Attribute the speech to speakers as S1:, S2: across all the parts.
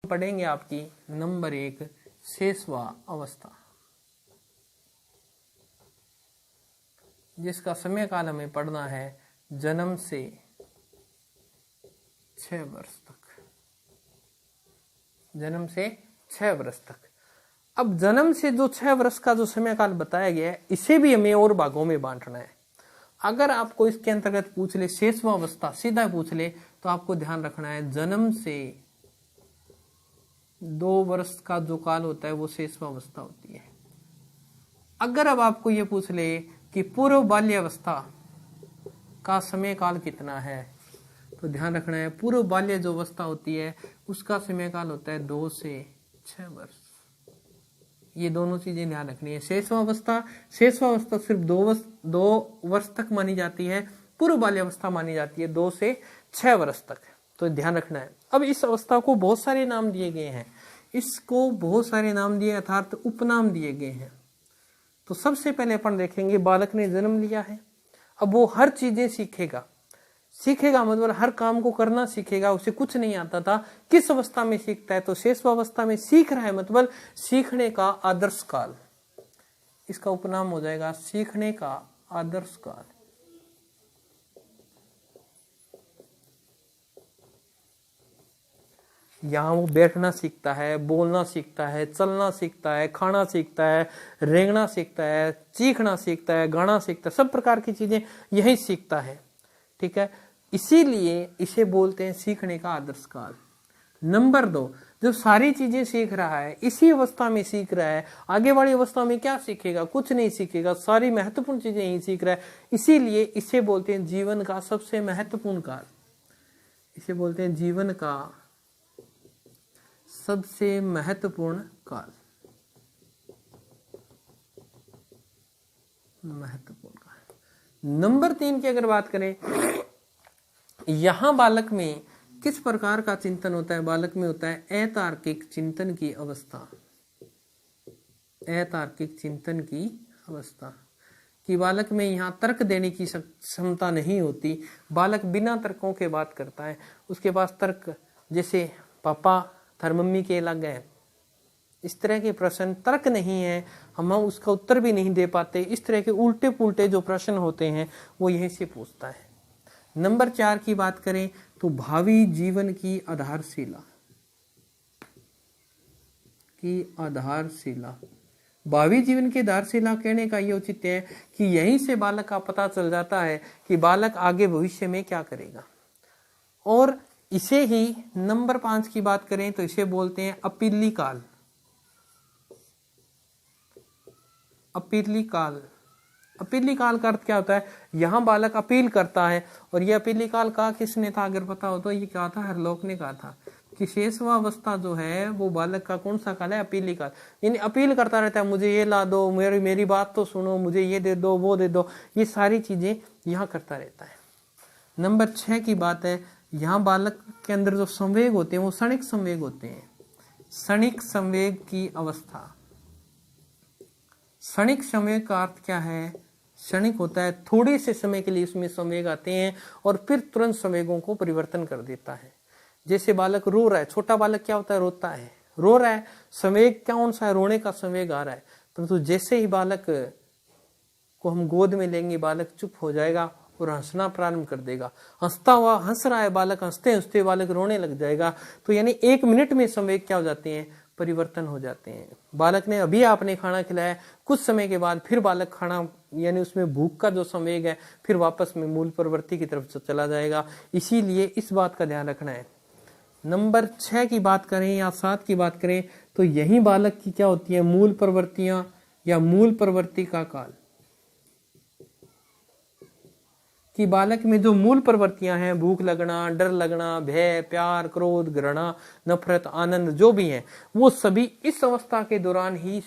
S1: पढ़ेंगे आपकी नंबर 1 शेषवा अवस्था, जिसका समय काल हमें पढ़ना है जन्म से 6 वर्ष तक। जन्म से 6 वर्ष तक। अब जन्म से जो 6 वर्ष का जो समय काल बताया गया है, इसे भी हमें और भागों में बांटना है। अगर आपको इसके अंतर्गत पूछ ले शेषवा अवस्था, सीधा पूछ ले, तो आपको ध्यान रखना है जन्म से 2 वर्ष का जो काल होता है वो शेषवा अवस्था होती है। अगर अब आपको ये पूछ ले कि पूर्व बाल्यावस्था का समय काल कितना है, तो ध्यान रखना है पूर्व बाल्य जो अवस्था होती है उसका समय काल होता है 2 से 6 वर्ष। ये दोनों चीजें ध्यान रखनी है। शेषवा अवस्था सिर्फ 2 वर्ष तक मानी जाती है, पूर्व बाल्यावस्था मानी जाती है 2 से 6 वर्ष तक, तो ध्यान रखना है। अब इस अवस्था को बहुत सारे नाम दिए गए हैं, इसको बहुत सारे नाम दिए अर्थात उपनाम दिए गए हैं। तो सबसे पहले अपन देखेंगे बालक ने जन्म लिया है, अब वो हर चीजें सीखेगा मतलब हर काम को करना सीखेगा। उसे कुछ नहीं आता था, किस अवस्था में सीखता है, तो शेषवावस्था में सीख रहा है, मतलब सीखने का आदर्श काल, इसका उपनाम हो जाएगा सीखने का आदर्श काल। यहाँ वो बैठना सीखता है, बोलना सीखता है, चलना सीखता है, खाना सीखता है, रेंगना सीखता है, चीखना सीखता है, गाना सीखता है, सब प्रकार की चीजें यही सीखता है। ठीक है, इसीलिए इसे बोलते हैं सीखने का आदर्श काल। नंबर 2, जब सारी चीजें सीख रहा है, इसी अवस्था में सीख रहा है, आगे वाली अवस्था में क्या सीखेगा, कुछ नहीं सीखेगा, सारी महत्वपूर्ण चीजें यही सीख रहा है, इसीलिए इसे बोलते हैं जीवन का सबसे महत्वपूर्ण काल। इसे बोलते हैं जीवन का सबसे महत्वपूर्ण काल। नंबर 3 की अगर बात करें, यहां बालक में किस प्रकार का चिंतन होता है, बालक में होता है अतार्किक चिंतन की अवस्था। अतार्किक चिंतन की अवस्था कि बालक में यहाँ तर्क देने की क्षमता नहीं होती, बालक बिना तर्कों के बात करता है, उसके पास तर्क, जैसे पापा थार मम्मी के अलग है, इस तरह के प्रश्न तर्क नहीं है, हम उसका उत्तर भी नहीं दे पाते, इस तरह के उल्टे पुल्टे जो प्रश्न होते हैं वो यहीं से पूछता है। नंबर 4 की बात करें तो भावी जीवन की आधारशिला भावी जीवन की आधारशिला कहने का ये औचित्य है कि यहीं से बालक का पता चल जाता है कि बालक आगे भविष्य में क्या करेगा। और इसे ही नंबर 5 की बात करें तो इसे बोलते हैं अपीली काल। अपीली काल का अर्थ क्या होता है, यहाँ बालक अपील करता है, और ये अपीली काल कहा किसने था, अगर पता हो तो ये क्या था, हरलोक ने कहा था कि शेषवावस्था जो है वो बालक का कौन सा काल है, अपीली काल। यानी अपील करता रहता है, मुझे ये ला दो, मेरी बात तो सुनो, मुझे ये दे दो, वो दे दो, ये सारी चीजें यहाँ करता रहता है। नंबर 6 की बात है, यहाँ बालक के अंदर जो संवेग होते हैं वो क्षणिक संवेग होते हैं। क्षणिक संवेग की अवस्था। क्षणिक संवेग का अर्थ क्या है, क्षणिक होता है, थोड़े से समय के लिए इसमें संवेग आते हैं और फिर तुरंत संवेगों को परिवर्तन कर देता है। जैसे बालक रो रहा है, छोटा बालक क्या होता है, रोता है, रो रहा है, संवेग कौन सा है, रोने का संवेग आ रहा है, परंतु जैसे ही बालक को हम गोद में लेंगे बालक चुप हो जाएगा और हंसना प्रारंभ कर देगा। हंसता हुआ हंस रहा है बालक, हंसते हंसते बालक रोने लग जाएगा। तो यानी 1 मिनट में संवेग क्या हो जाते हैं, परिवर्तन हो जाते हैं। बालक ने अभी आपने खाना खिलाया, कुछ समय के बाद फिर बालक खाना यानी उसमें भूख का जो संवेग है फिर वापस में मूल प्रवृत्ति की तरफ चला जाएगा। इसीलिए इस बात का ध्यान रखना है। नंबर 6 की बात करें या 7 की बात करें तो यही बालक की क्या होती है, मूल प्रवृत्तियां या मूल प्रवृत्ति का काल। कि बालक में जो मूल प्रवृत्तियां हैं, भूख लगना, डर लगना, भय, प्यार, क्रोध, घृणा, नफरत, आनंद, जो भी है वो सभी इस अवस्था के दौरान ही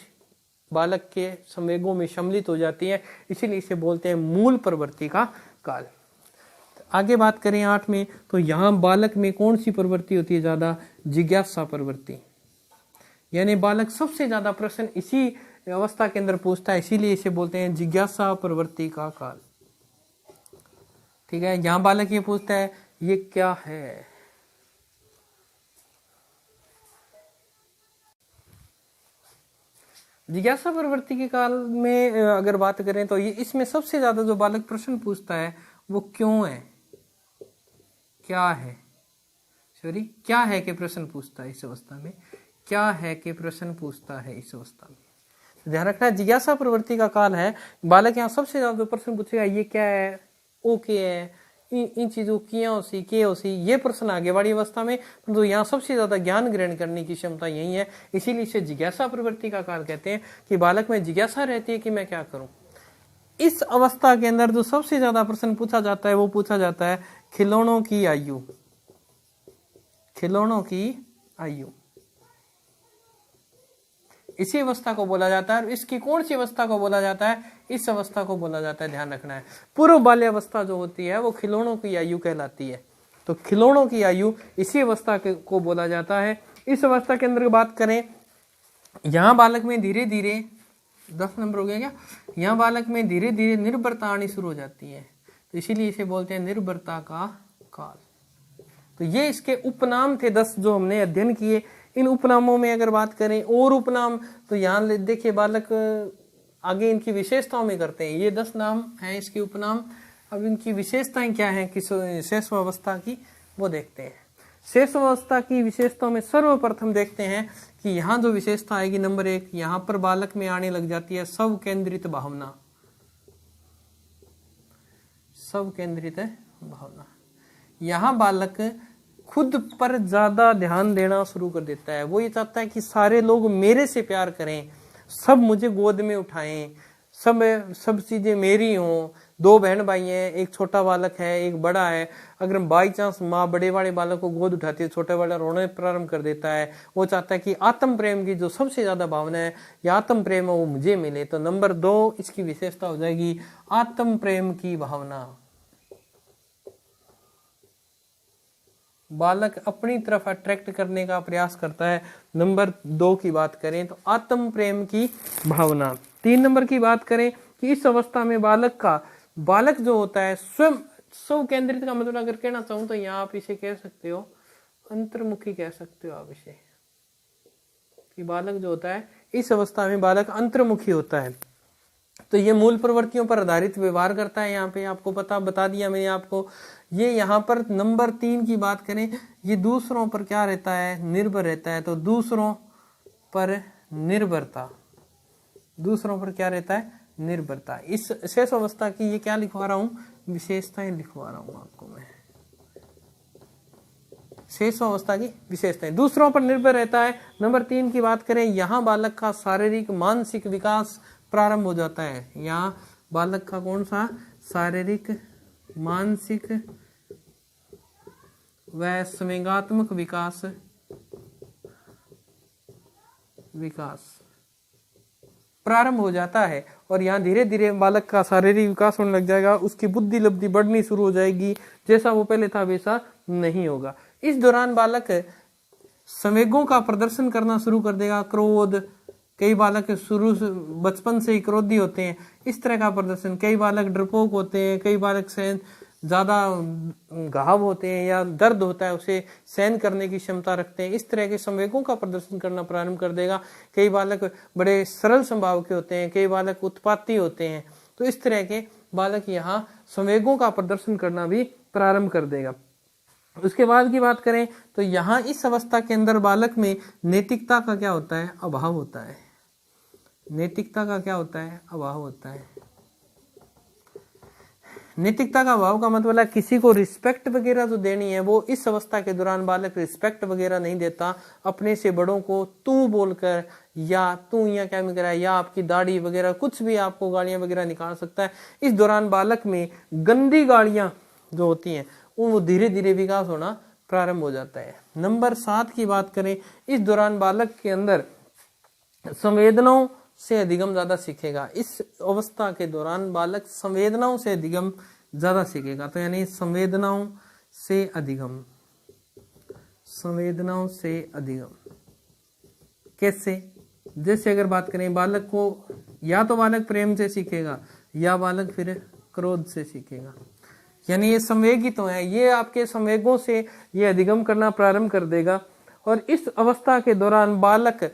S1: बालक के संवेगों में सम्मिलित हो जाती है, इसीलिए इसे बोलते हैं मूल प्रवृत्ति का काल। आगे बात करें 8 में तो यहाँ बालक में कौन सी प्रवृत्ति होती है ज्यादा, जिज्ञासा प्रवृत्ति। यानी बालक सबसे ज्यादा प्रश्न इसी अवस्था के अंदर पूछता है, इसीलिए इसे बोलते हैं जिज्ञासा प्रवृत्ति का काल। ठीक है, यहाँ बालक ये पूछता है ये क्या है, जिज्ञासा प्रवृत्ति के काल में अगर बात करें तो ये इसमें सबसे ज्यादा जो बालक प्रश्न पूछता है वो क्यों है, क्या है, सॉरी क्या है के प्रश्न पूछता है इस अवस्था में, क्या है के प्रश्न पूछता है इस अवस्था में। तो ध्यान रखना जिज्ञासा प्रवृत्ति का काल है, बालक यहाँ सबसे ज्यादा जो प्रश्न पूछेगा ये क्या है, वो क्या है, इन चीजों किया होसी के होसी, ये प्रश्न आगे वाली अवस्था में, तो यहाँ सबसे ज्यादा ज्ञान ग्रहण करने की क्षमता यही है, इसीलिए इसे जिज्ञासा प्रवृत्ति का काल कहते हैं कि बालक में जिज्ञासा रहती है कि मैं क्या करूं। इस अवस्था के अंदर जो सबसे ज्यादा प्रश्न पूछा जाता है वो पूछा जाता है खिलौनों की आयु, खिलौनों की आयु, इसी अवस्था को बोला जाता है। और इसकी कौन सी अवस्था को बोला जाता है, इस अवस्था को बोला जाता है, ध्यान रखना है। पूर्व बाल्यावस्था जो होती है वो खिलौनों की आयु कहलाती है, तो खिलौनों की आयु इसी अवस्था को बोला जाता है। इस अवस्था के अंदर बात करें, यहाँ बालक में धीरे धीरे 10 नंबर हो गया क्या, यहाँ बालक में धीरे धीरे निर्भरता आनी शुरू हो जाती है, तो इसीलिए इसे बोलते हैं निर्भरता का काल। तो ये इसके उपनाम थे 10 जो हमने अध्ययन किए। इन उपनामों में अगर बात करें और उपनाम, तो यहाँ देखिए बालक आगे इनकी विशेषताओं में करते हैं। ये 10 नाम हैं इसके उपनाम, अब इनकी विशेषताएं क्या हैं किस शेषावस्था की वो देखते हैं। शेषावस्था की विशेषताओं में सर्वप्रथम देखते हैं कि यहाँ जो विशेषता आएगी नंबर 1, यहाँ पर बालक में आने लग जाती है सब केंद्रित भावना, सब केंद्रित भावना। यहाँ बालक खुद पर ज्यादा ध्यान देना शुरू कर देता है, वो ये चाहता है कि सारे लोग मेरे से प्यार करें, सब मुझे गोद में उठाएं, सब चीजें मेरी हों। 2 बहन भाई हैं, एक छोटा बालक है एक बड़ा है, अगर बाई चांस माँ बड़े वाले बालक को गोद उठाती है, छोटे वाला रोने प्रारंभ कर देता है। वो चाहता है कि आत्म प्रेम की जो सबसे ज्यादा भावना है या आत्म प्रेम है वो मुझे मिले, तो नंबर 2 इसकी विशेषता हो जाएगी आत्म प्रेम की भावना। बालक अपनी तरफ अट्रैक्ट करने का प्रयास करता है। नंबर 2 की बात करें तो आत्म प्रेम की भावना। 3 नंबर की बात करें कि इस अवस्था में बालक जो होता है स्वयं स्व केंद्रित का मतलब अगर कहना चाहूं तो यहाँ आप इसे कह सकते हो अंतर्मुखी, कह सकते हो आप इसे, कि बालक जो होता है इस अवस्था में बालक अंतर्मुखी होता है। तो ये मूल प्रवृत्तियों पर आधारित व्यवहार करता है। यहाँ पे आपको बता दिया मैंने आपको। ये यहाँ पर नंबर 3 की बात करें, ये दूसरों पर क्या रहता है, निर्भर रहता है। तो दूसरों पर निर्भरता, दूसरों पर क्या रहता है, निर्भरता। इस शेष अवस्था की ये क्या लिखवा रहा हूँ, विशेषताएं लिखवा रहा हूँ आपको मैं। शेष अवस्था की विशेषताएं, दूसरों पर निर्भर रहता है। नंबर 3 की बात करें, यहाँ बालक का शारीरिक मानसिक विकास प्रारंभ हो जाता है। यहाँ बालक का कौन सा शारीरिक मानसिक व संवेगात्मक विकास प्रारंभ हो जाता है। और यहाँ धीरे धीरे बालक का शारीरिक विकास होने लग जाएगा, उसकी बुद्धि लब्धि बढ़नी शुरू हो जाएगी, जैसा वो पहले था वैसा नहीं होगा। इस दौरान बालक संवेगों का प्रदर्शन करना शुरू कर देगा। क्रोध, कई बालक शुरू से बचपन से ही क्रोधी होते हैं, इस तरह का प्रदर्शन। कई बालक डरपोक होते हैं, कई बालक सहन ज्यादा घाव होते हैं या दर्द होता है उसे सहन करने की क्षमता रखते हैं, इस तरह के संवेगों का प्रदर्शन करना प्रारंभ कर देगा। कई बालक बड़े सरल स्वभाव के होते हैं, कई बालक उत्पाती होते हैं, तो इस तरह के बालक यहाँ संवेगों का प्रदर्शन करना भी प्रारंभ कर देगा। उसके बाद की बात करें तो यहाँ इस अवस्था के अंदर बालक में नैतिकता का क्या होता है, अभाव होता है। नैतिकता का क्या होता है, अभाव होता है। नैतिकता का अभाव का मतलब है किसी को रिस्पेक्ट वगैरह जो देनी है वो इस अवस्था के दौरान बालक रिस्पेक्ट वगैरह नहीं देता। अपने से बड़ों को तू बोलकर या तू यहाँ क्या में करा या आपकी दाढ़ी वगैरह कुछ भी आपको गालियां वगैरह निकाल सकता है। इस दौरान बालक में गंदी गालियां जो होती हैं वो धीरे धीरे विकास होना प्रारंभ हो जाता है। नंबर 7 की बात करें, इस दौरान बालक के अंदर संवेदनाओं से अधिगम ज्यादा सीखेगा। इस अवस्था के दौरान बालक संवेदनाओं से अधिगम ज्यादा सीखेगा। तो यानी संवेदनाओं से अधिगम, संवेदनाओं से अधिगम कैसे, जैसे अगर बात करें बालक को या तो बालक प्रेम से सीखेगा या बालक फिर क्रोध से सीखेगा। यानी ये संवेग ही तो है, ये आपके संवेगों से ये अधिगम करना प्रारंभ कर देगा। और इस अवस्था के दौरान बालक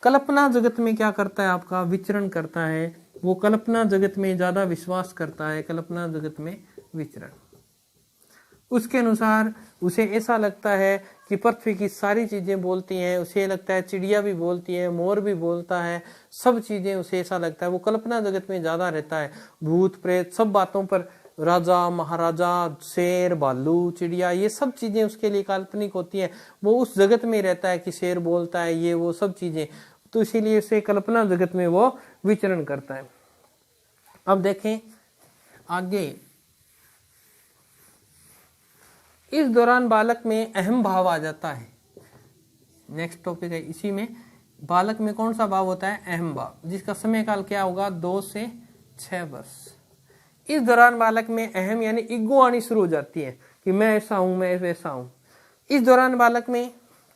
S1: कल्पना जगत में क्या करता है, आपका विचरण करता है, वो कल्पना जगत में ज्यादा विश्वास करता है, कल्पना जगत में विचरण। उसके अनुसार उसे ऐसा लगता है कि पृथ्वी की सारी चीजें बोलती हैं, उसे लगता है चिड़िया भी बोलती है, मोर भी बोलता है, सब चीजें उसे ऐसा लगता है, वो कल्पना जगत में ज्यादा रहता है। भूत प्रेत सब बातों पर, राजा महाराजा, शेर भालू चिड़िया, ये सब चीजें उसके लिए काल्पनिक होती है। वो उस जगत में रहता है कि शेर बोलता है, ये वो सब चीजें, तो इसीलिए उसे कल्पना जगत में वो विचरण करता है। अब देखें आगे, इस दौरान बालक में अहम भाव आ जाता है। नेक्स्ट टॉपिक है इसी में, बालक में कौन सा भाव होता है, अहम भाव, जिसका समय काल क्या होगा 2 से 6 वर्ष। इस दौरान बालक में अहम यानी ईगो आनी शुरू हो जाती है कि मैं ऐसा हूं, मैं वैसा हूं। इस दौरान बालक में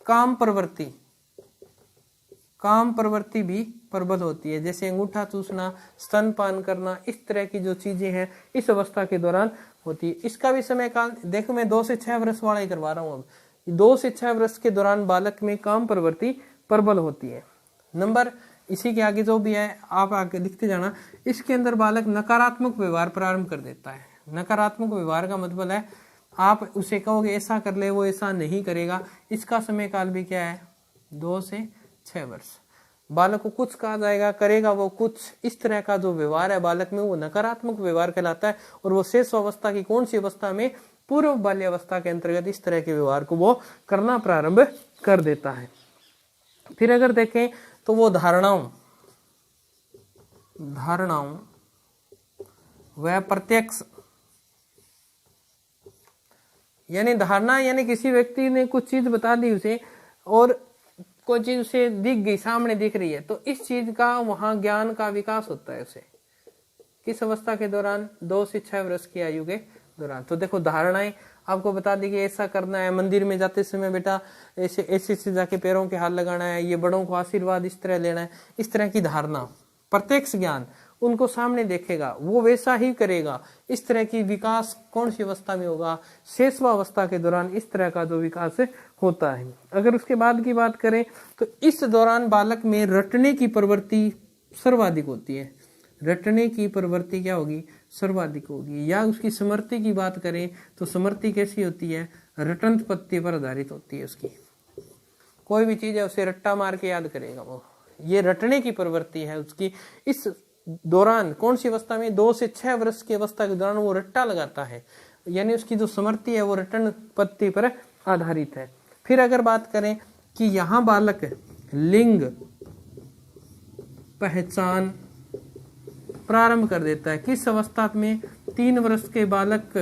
S1: काम प्रवृत्ति भी प्रबल होती है, जैसे अंगूठा चूसना, स्तनपान करना, इस तरह की जो चीजें हैं इस अवस्था के दौरान होती है। इसका भी समय काल देखो, मैं 2 से 6 वर्ष वाला ही करवा रहा हूं। अब 2 से 6 वर्ष के दौरान बालक में काम प्रवृत्ति प्रबल होती है। नंबर इसी के आगे जो भी है आप आगे लिखते जाना। इसके अंदर बालक नकारात्मक व्यवहार प्रारंभ कर देता है। नकारात्मक व्यवहार का मतलब है आप उसे कहोगे ऐसा कर ले, वो ऐसा नहीं करेगा। इसका समय काल भी क्या है 2 से 6 वर्ष। बालक को कुछ कहा जाएगा, करेगा वो कुछ, इस तरह का जो व्यवहार है बालक में वो नकारात्मक व्यवहार कहलाता है। और वो शेष अवस्था की कौन सी अवस्था में, पूर्व बाल्यावस्था के अंतर्गत इस तरह के व्यवहार को वो करना प्रारंभ कर देता है। फिर अगर देखें तो वो धारणाओं वह प्रत्यक्ष, यानी धारणा यानी किसी व्यक्ति ने कुछ चीज बता दी उसे और कोई चीज उसे दिख गई, सामने दिख रही है, तो इस चीज का वहां ज्ञान का विकास होता है उसे किस अवस्था के दौरान, 2 से 6 वर्ष की आयु के दौरान। तो देखो धारणाएं आपको बता दी कि ऐसा करना है, मंदिर में जाते समय बेटा ऐसे ऐसे जाके पैरों के हाथ लगाना है, ये बड़ों को आशीर्वाद इस तरह लेना है, इस तरह की धारणा। प्रत्यक्ष ज्ञान उनको सामने देखेगा, वो वैसा ही करेगा। इस तरह की विकास कौन सी अवस्था में होगा, शेषवावस्था के दौरान इस तरह का जो विकास होता है। अगर उसके बाद की बात करें तो इस दौरान बालक में रटने की प्रवृत्ति सर्वाधिक होती है। रटने की प्रवृत्ति क्या होगी, सर्वाधिक होगी। या उसकी स्मृति की बात करें तो स्मृति कैसी होती है, रटंत पत्ती पर आधारित होती है। उसकी कोई भी चीज है उसे रट्टा मार के याद करेगा वो, ये रटने की प्रवृत्ति है उसकी। इस दौरान कौन सी अवस्था में, 2 से 6 वर्ष की अवस्था के दौरान वो रट्टा लगाता है, यानी उसकी जो स्मृति है वो रटन पत्ती पर आधारित है। फिर अगर बात करें कि यहाँ बालक लिंग पहचान प्रारंभ कर देता है, किस अवस्था में, 3 वर्ष के बालक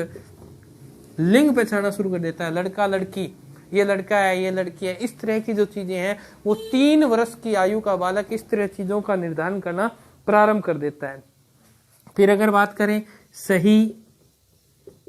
S1: लिंग पहचानना शुरू कर देता है। लड़का लड़की, ये लड़का है ये लड़की है, इस तरह की जो चीजें हैं वो 3 वर्ष की आयु का बालक इस तरह चीजों का निर्धारण करना प्रारंभ कर देता है। फिर अगर बात करें सही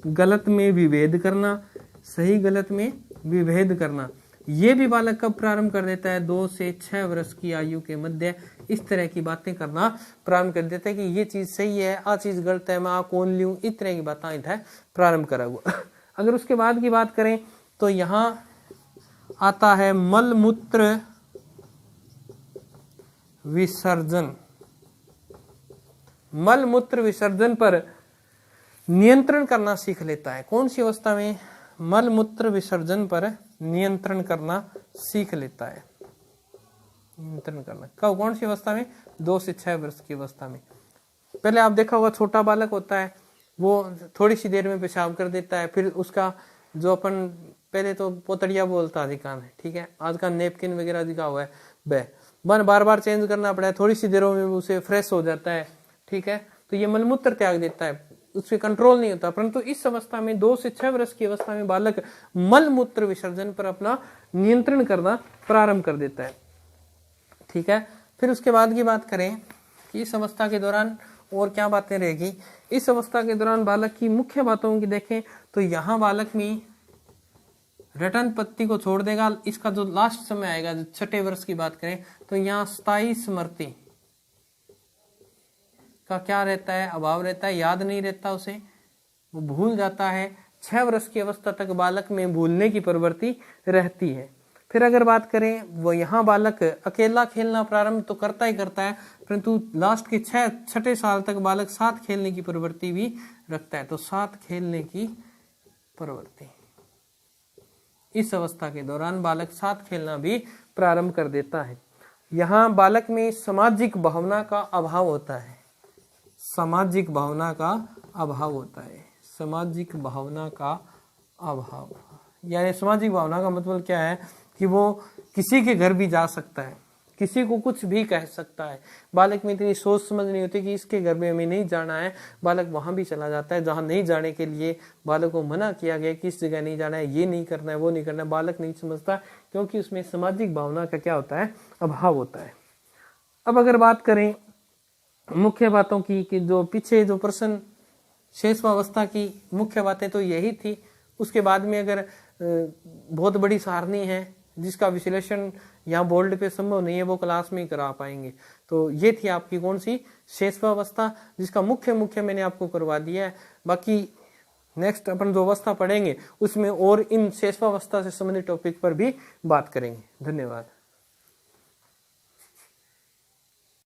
S1: गलत में विभेद करना, सही गलत में विभेद करना, ये भी बालक कब प्रारंभ कर देता है, 2 से 6 वर्ष की आयु के मध्य इस तरह की बातें करना प्रारंभ कर देता है कि ये चीज सही है, आ चीज गलत है, मैं आ कौन लूं, इस तरह की बातें प्रारंभ करा हुआ। अगर उसके बाद की बात करें तो यहाँ आता है मल मूत्र विसर्जन। मल मूत्र विसर्जन पर नियंत्रण करना सीख लेता है। कौन सी अवस्था में, मल मूत्र विसर्जन पर नियंत्रण करना सीख लेता है। नियंत्रण करना कब, कौन सी अवस्था में, 2 से 6 वर्ष की अवस्था में। पहले आप देखा होगा छोटा बालक होता है वो थोड़ी सी देर में पेशाब कर देता है, फिर उसका जो अपन पहले तो पोतड़िया बोलता अधिकांश है, ठीक है, आजकल नेपकिन वगैरह दिखा हुआ है, वह बार बार चेंज करना पड़ा है, थोड़ी सी देरों में उसे फ्रेश हो जाता है, ठीक है। तो ये मलमूत्र त्याग देता है, उससे कंट्रोल नहीं होता। परंतु इस अवस्था में 2 से 6 वर्ष की अवस्था में बालक मल मूत्र विसर्जन पर अपना नियंत्रण करना प्रारंभ कर देता है, ठीक है। फिर उसके बाद की बात करें कि इस अवस्था के दौरान और क्या बातें रहेगी। इस अवस्था के दौरान बालक की मुख्य बातों की देखें तो यहाँ बालक में रटन पत्ती को छोड़ देगा। इसका जो लास्ट समय आएगा, जो 6ठे वर्ष की बात करें तो यहाँ स्थायी स्मृति का क्या रहता है, अभाव रहता है, याद नहीं रहता, उसे वो भूल जाता है। 6 वर्ष की अवस्था तक बालक में भूलने की प्रवृत्ति रहती है। फिर अगर बात करें वो यहाँ बालक अकेला खेलना प्रारंभ तो करता ही करता है, परंतु लास्ट के 6 साल तक बालक साथ खेलने की प्रवृत्ति भी रखता है। तो साथ खेलने की प्रवृत्ति, इस अवस्था के दौरान बालक साथ खेलना भी प्रारंभ कर देता है। यहाँ बालक में सामाजिक भावना का अभाव होता है, सामाजिक भावना का अभाव होता है, सामाजिक भावना का अभाव। यानी सामाजिक भावना का मतलब क्या है कि वो किसी के घर भी जा सकता है, किसी को कुछ भी कह सकता है। बालक में इतनी सोच समझ नहीं होती कि इसके घर में हमें नहीं जाना है, बालक वहां भी चला जाता है जहां नहीं जाने के लिए बालक को मना किया गया, किस जगह नहीं जाना है, ये नहीं करना है, वो नहीं करना है। बालक नहीं समझता क्योंकि उसमें सामाजिक भावना का क्या होता है, अभाव होता है। अब अगर बात करें मुख्य बातों की, कि जो पीछे जो प्रश्न शेषवावस्था की मुख्य बातें तो यही थी। उसके बाद में अगर बहुत बड़ी सारणी है जिसका विश्लेषण यहाँ बोर्ड पे संभव नहीं है, वो क्लास में ही करा पाएंगे। तो ये थी आपकी कौन सी, शेषवावस्था, जिसका मुख्य मैंने आपको करवा दिया है। बाकी नेक्स्ट अपन जो अवस्था पढ़ेंगे उसमें और इन शेषवावस्था से संबंधित टॉपिक पर भी बात करेंगे। धन्यवाद।